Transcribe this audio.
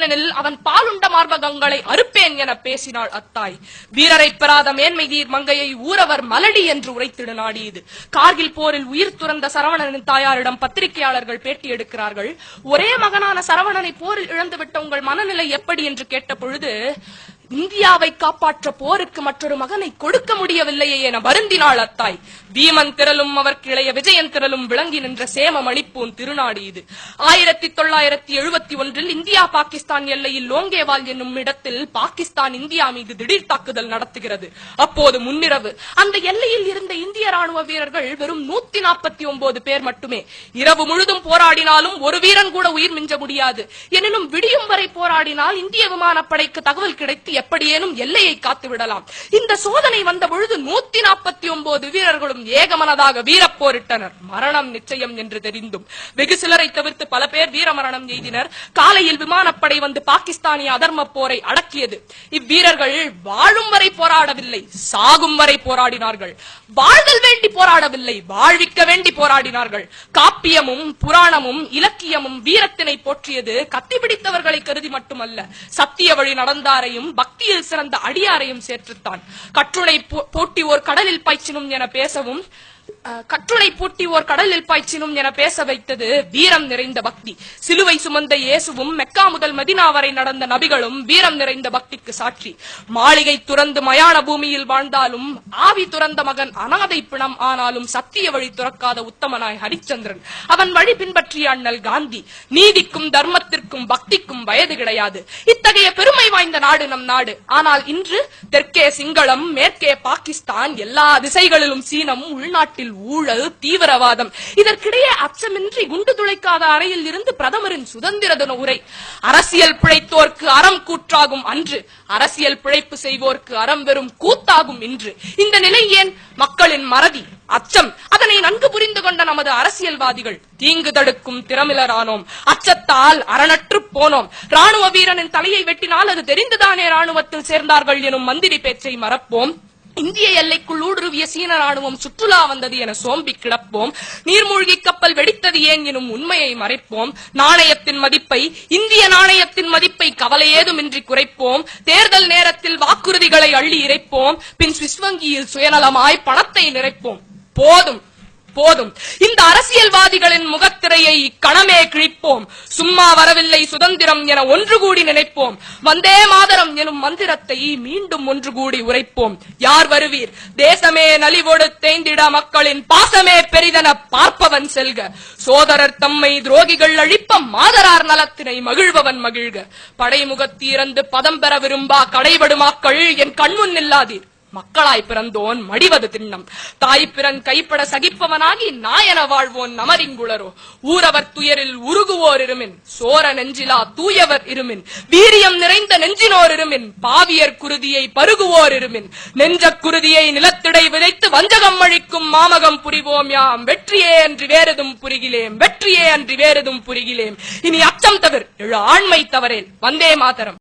வீரனெனில் அவன் பாலுண்ட மார்பகங்களை அறுப்பேன் என பேசினாள் அத்தாய். வீரரை பெறாத மேன்மை தீர் மங்கையை ஊரவர் மலடி என்று உரைத்திட நாடியது. கார்கில் போரில் உயிர் துறந்த சரவணனின் தாயாரிடம் பத்திரிகையாளர்கள் பேட்டி எடுக்கிறார்கள். ஒரே மகனான சரவணனை போரில் இழந்துவிட்ட உங்கள் மனநிலை எப்படி என்று கேட்ட பொழுது, இந்தியாவை காப்பாற்ற போருக்கு மற்றொரு மகனை கொடுக்க முடியவில்லையே என வருந்தினாள் அத்தாய். பீமன் திரளும் அவருக்கு இளைய விஜயன் திரளும் விளங்கி நின்ற சேம மணிப்பூன் திருநாடு இது. 1971 இந்தியா பாகிஸ்தான் எல்லையில் லோங்கேவால் என்னும் இடத்தில் பாகிஸ்தான் இந்தியா மீது திடீர் தாக்குதல் நடத்துகிறது. அப்போது முன்னிரவு. அந்த எல்லையில் இருந்த இந்திய ராணுவ வீரர்கள் வெறும் 149 பேர் மட்டுமே. இரவு முழுதும் போராடினாலும் ஒரு வீரன் கூட உயிர் மிஞ்ச முடியாது. எனினும் விடியும் வரை போராடினால் இந்திய விமானப்படைக்கு தகவல் கிடைத்து எப்படியேனும் எல்லையை காத்து விடலாம். இந்த சோதனை வந்த பொழுது 149 வீரர்களும் ஏகமனதாக வீரப்போரிட்டனர். மரணம் நிச்சயம் என்று தெரிந்தும் வெகு சிலரை தவிர்த்து பல பேர் வீரமரணம் எய்தினர். காலையில் விமானப்படை வந்து பாகிஸ்தானிய அதர்ம போரை அடக்கியது. இவ்வீரர்கள் வாழும் வரை போராடவில்லை, சாகும் வரை போராடினார்கள். வாழ்தல் வேண்டி போராடவில்லை, வாழ்விக்க வேண்டி போராடினார்கள். காப்பியமும் புராணமும் இலக்கியமும் வீரத்தினை போற்றியது கத்தி பிடித்தவர்களை கருதி மட்டுமல்ல, சத்திய வழி நடந்தாரையும் பக்தியில் சிறந்த அடியாரையும் சேர்த்துத்தான். கற்றுணை போட்டி ஓர் கடலில் பாய்ச்சினும் என பேசவும் கற்றுளை பூட்டி ஓர் கடலில் பாய்ச்சினும் என பேச வைத்தது வீரம் நிறைந்த பக்தி. சிலுவை சுமந்த இயேசுவும் மெக்கா முதல் மதினா வரை நடந்த நபிகளும் வீரம் நிறைந்த பக்திக்கு சாட்சி. மாளிகை துறந்து மயான பூமியில் வாழ்ந்தாலும் ஆவி துறந்த மகன் அனாதை பிணம் ஆனாலும் சத்திய வழி துறக்காத உத்தமனாய் ஹரிச்சந்திரன். அவன் வழி பின்பற்றிய அண்ணல் காந்தி. நீதிக்கும் தர்மத்திற்கும் பக்திக்கும் வயது கிடையாது. இத்தகைய பெருமை வாய்ந்த நாடு நம் நாடு. ஆனால் இன்று தெற்கே சிங்களம், மேற்கே பாகிஸ்தான், எல்லா திசைகளிலும் சீனம், உள்நாட்டில் ஊழல், தீவிரவாதம். இதற்கிடையே அச்சமின்றி குண்டு துளைக்காத அறையில் இருந்து பிரதமரின் சுதந்திர தின உரை. அரசியல் பிழைத்தோர்க்கு அறம் கூற்றாகும் அன்று, அரசியல் பிழைப்பு செய்வோர்க்கு அறம் வெறும் கூத்தாகும் இன்று. இந்த நிலை ஏன்? மக்களின் மறதி, அச்சம். அதனை நன்கு புரிந்து கொண்ட நமது அரசியல்வாதிகள் தீங்கு தடுக்கும் திறமிலரானோம். அச்சத்தால் அரணற்று போனோம். ராணுவ வீரனின் தலையை வெட்டினால் அது தெரிந்துதானே ராணுவத்தில் சேர்ந்தார்கள் எனும் மந்திரி பேச்சை மறப்போம். இந்திய எல்லைக்குள் ஊடுருவிய சீன ராணுவம் சுற்றுலா வந்தது என சோம்பி கிடப்போம். நீர்மூழ்கி கப்பல் வெடித்தது ஏன் எனும் உண்மையை மறைப்போம். நாணயத்தின் மதிப்பை, இந்திய நாணயத்தின் மதிப்பை கவலை ஏதுமின்றி குறைப்போம். தேர்தல் நேரத்தில் வாக்குறுதிகளை அள்ளி இறைப்போம். பின் சுவிஸ் வங்கியில் சுயநலமாய் பணத்தை நிறைப்போம். போதும் போதும். இந்த அரசியல்வாதிகளின் முகத்திரையை கணமே கிழிப்போம். சும்மா வரவில்லை சுதந்திரம் என ஒன்று கூடி நினைப்போம். வந்தே மாதரம் எனும் மந்திரத்தை மீண்டும் ஒன்று கூடி உரைப்போம். யார் வருவீர்? தேசமே நலிவோடு தேய்ந்திட மக்களின் பாசமே பெரிதென பார்ப்பவன் செல்க. சோதரர் தம்மை துரோகிகள் அழிப்ப மாதரார் நலத்தினை மகிழ்பவன் மகிழ்க. படைமுகத்து இறந்து பதம் பெற விரும்பா கடைபடுமாக்கள் என் கண்முன் நில்லாதீர். மக்களாய் பிறந்தோன் மடிவது திண்ணம். தாய்ப்பிறன் கைப்பட சகிப்பவனாகி நாயன வாழ்வோன் நமரிங்குளரோ. ஊரவர் துயரில் உருகுவோர் இருமின், சோர நெஞ்சிலா தூயவர் இருமின், வீரியம் நிறைந்த நெஞ்சினோர் இருமின், பாவியர் குருதியை பருகுவோர் இருமின், நெஞ்ச குருதியை நிலத்திடை விதைத்து வஞ்சகம் அழிக்கும் மாமகம் புரிவோம் யாம். வெற்றியே அன்றி வேறெதும் புரிகிலேம், வெற்றியே அன்றி வேறெதும் புரிகிலேம். இனி அச்சம் தவிர எழு ஆண்மை தவறேல். வந்தே மாதரம்.